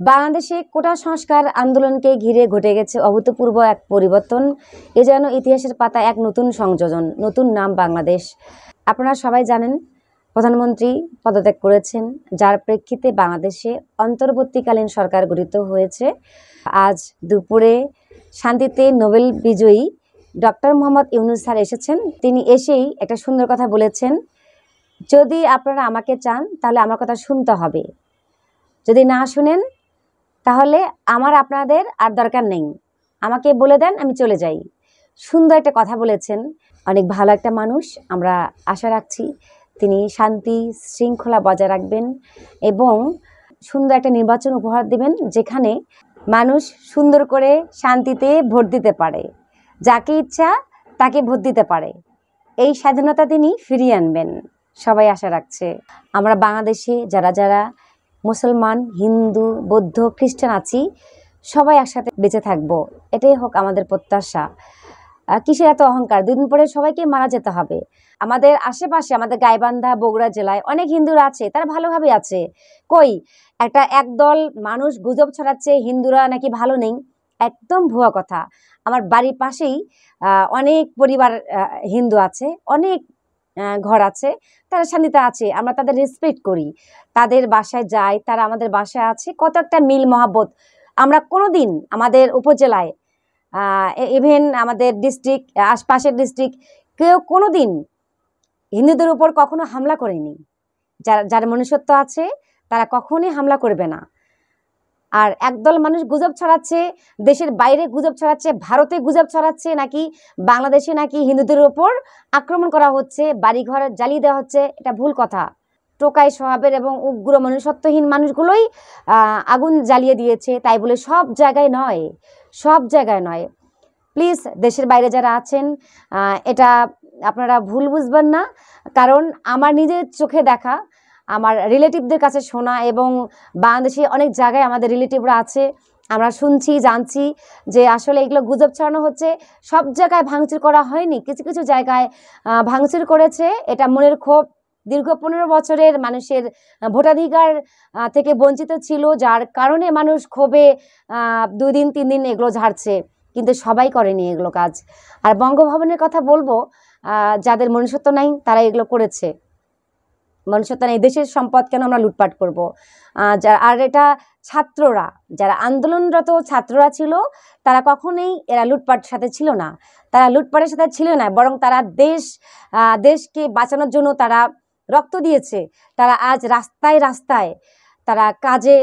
বাংলাদেশে কোটা সংস্কার আন্দোলনকে ঘিরে ঘটে গেছে অভূতপূর্ব এক পরিবর্তন। এ যেন ইতিহাসের পাতা এক নতুন সংযোজন, নতুন নাম বাংলাদেশ। আপনারা সবাই জানেন, প্রধানমন্ত্রী পদত্যাগ করেছেন, যার প্রেক্ষিতে বাংলাদেশে অন্তর্বর্তীকালীন সরকার গঠিত হয়েছে। আজ দুপুরে শান্তিতে নোবেল বিজয়ী ডক্টর মোহাম্মদ ইউনূস স্যার এসেছেন। তিনি এসেই একটা সুন্দর কথা বলেছেন, যদি আপনারা আমাকে চান তাহলে আমার কথা শুনতে হবে, যদি না শুনেন তাহলে আমার আপনাদের আর দরকার নেই, আমাকে বলে দেন আমি চলে যাই। সুন্দর একটা কথা বলেছেন, অনেক ভালো একটা মানুষ। আমরা আশা রাখছি তিনি শান্তি শৃঙ্খলা বজায় রাখবেন এবং সুন্দর একটা নির্বাচন উপহার দেবেন, যেখানে মানুষ সুন্দর করে শান্তিতে ভোট দিতে পারে, যাকে ইচ্ছা তাকে ভোট দিতে পারে। এই স্বাধীনতা তিনি ফিরিয়ে আনবেন, সবাই আশা রাখছে। আমরা বাংলাদেশে যারা যারা মুসলমান, হিন্দু, বৌদ্ধ, খ্রিস্টান আছি, সবাই একসাথে বেঁচে থাকবো, এটাই হোক আমাদের প্রত্যাশা। কিসের এত অহংকার? দুদিন পরে সবাইকে মারা যেতে হবে। আমাদের আশেপাশে, আমাদের গাইবান্ধা, বগুড়া জেলায় অনেক হিন্দুরা আছে, তারা ভালোভাবে আছে। কই একদল মানুষ গুজব ছড়াচ্ছে হিন্দুরা নাকি ভালো নেই, একদম ভুয়া কথা। আমার বাড়ির পাশেই অনেক পরিবার হিন্দু আছে, অনেক ঘর আছে, তারা শান্তিতে আছে, আমরা তাদের রেসপেক্ট করি, তাদের বাসায় যাই, তারা আমাদের বাসায় আছে, কত একটা মিল মহাব্বত। আমরা কোনোদিন আমাদের উপজেলায় ইভেন আমাদের ডিস্ট্রিক্ট, আশপাশের ডিস্ট্রিক্ট, কেউ কোনোদিন হিন্দুদের উপর কখনো হামলা করেনি। যার মনুষ্যত্ব আছে তারা কখনোই হামলা করবে না। আর একদল মানুষ গুজব ছড়াচ্ছে, দেশের বাইরে গুজব ছড়াচ্ছে, ভারতে গুজব ছড়াচ্ছে নাকি বাংলাদেশে নাকি হিন্দুদের ওপর আক্রমণ করা হচ্ছে, বাড়িঘর জ্বালিয়ে দেওয়া হচ্ছে। এটা ভুল কথা। টোকাই স্বভাবের এবং উগ্র মনুষ্যত্বহীন মানুষগুলোই আগুন জ্বালিয়ে দিয়েছে, তাই বলে সব জায়গায় নয়, সব জায়গায় নয়। প্লিজ দেশের বাইরে যারা আছেন, এটা আপনারা ভুল বুঝবেন না, কারণ আমার নিজের চোখে দেখা, আমার রিলেটিভদের কাছে শোনা, এবং বাংলাদেশে অনেক জায়গায় আমাদের রিলেটিভরা আছে, আমরা শুনছি, জানছি যে আসলে এগুলো গুজব ছড়ানো হচ্ছে। সব জায়গায় ভাঙচুর করা হয়নি, কিছু কিছু জায়গায় ভাঙচুর করেছে। এটা মনের ক্ষোভ, দীর্ঘ 15 বছরের মানুষের ভোটাধিকার থেকে বঞ্চিত ছিল, যার কারণে মানুষ ক্ষোভে 2 দিন 3 দিন এগুলো ঝাড়ছে, কিন্তু সবাই করেনি এগুলো কাজ। আর বঙ্গভবনের কথা বলবো, যাদের মনুষ্যত্ব নাই তারা এগুলো করেছে। মনুষ্যত্ব নেই, দেশের সম্পদ কেন আমরা লুটপাট করব? আর এটা ছাত্ররা, যারা আন্দোলনরত ছাত্ররা ছিল, তারা কখনোই এরা লুটপাট সাথে ছিল না, তারা লুটপাটের সাথে ছিল না, বরং তারা দেশকে বাঁচানোর জন্য তারা রক্ত দিয়েছে। তারা আজ রাস্তায় রাস্তায় তারা কাজে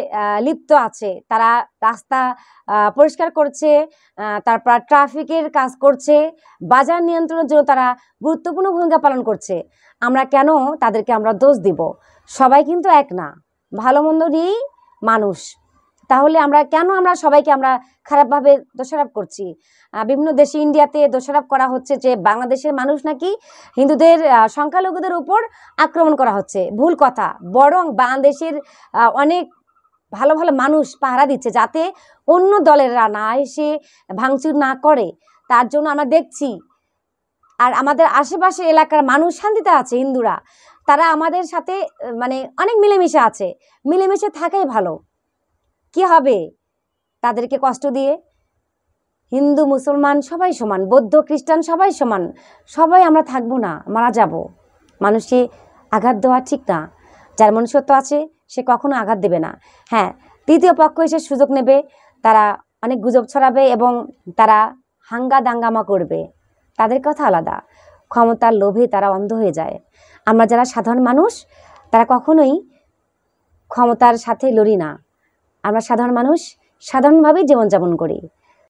লিপ্ত আছে, তারা রাস্তা পরিষ্কার করছে, তারপর ট্রাফিকের কাজ করছে, বাজার নিয়ন্ত্রণের জন্য তারা গুরুত্বপূর্ণ ভূমিকা পালন করছে। আমরা কেন তাদেরকে আমরা দোষ দিব? সবাই কিন্তু এক না, ভালো মন্দ নিয়েই মানুষ। তাহলে আমরা সবাইকে আমরা খারাপভাবে দোষারোপ করছি? বিভিন্ন দেশে, ইন্ডিয়াতে দোষারোপ করা হচ্ছে যে বাংলাদেশের মানুষ নাকি হিন্দুদের, সংখ্যালঘুদের উপর আক্রমণ করা হচ্ছে। ভুল কথা। বরং বাংলাদেশের অনেক ভালো ভালো মানুষ পাহারা দিচ্ছে, যাতে অন্য দলেরা না এসে ভাঙচুর না করে, তার জন্য আমরা দেখছি। আর আমাদের আশেপাশে এলাকার মানুষ শান্তিতে আছে, হিন্দুরা, তারা আমাদের সাথে মানে অনেক মিলেমিশে আছে। মিলেমিশে থাকাই ভালো। কি হবে তাদেরকে কষ্ট দিয়ে? হিন্দু মুসলমান সবাই সমান, বৌদ্ধ খ্রিস্টান সবাই সমান, সবাই আমরা থাকবো না, মারা যাব। মানুষকে আঘাত দেওয়া ঠিক না। যার মনুষ্যত্ব আছে সে কখনো আঘাত দেবে না। হ্যাঁ, তৃতীয় পক্ষ এসে সুযোগ নেবে, তারা অনেক গুজব ছড়াবে এবং তারা দাঙ্গামা করবে, তাদের কথা আলাদা। ক্ষমতার লোভে তারা অন্ধ হয়ে যায়। আমরা যারা সাধারণ মানুষ, তারা কখনোই ক্ষমতার সাথে লড়ি না। আমরা সাধারণ মানুষ, সাধারণভাবেই জীবনযাপন করি।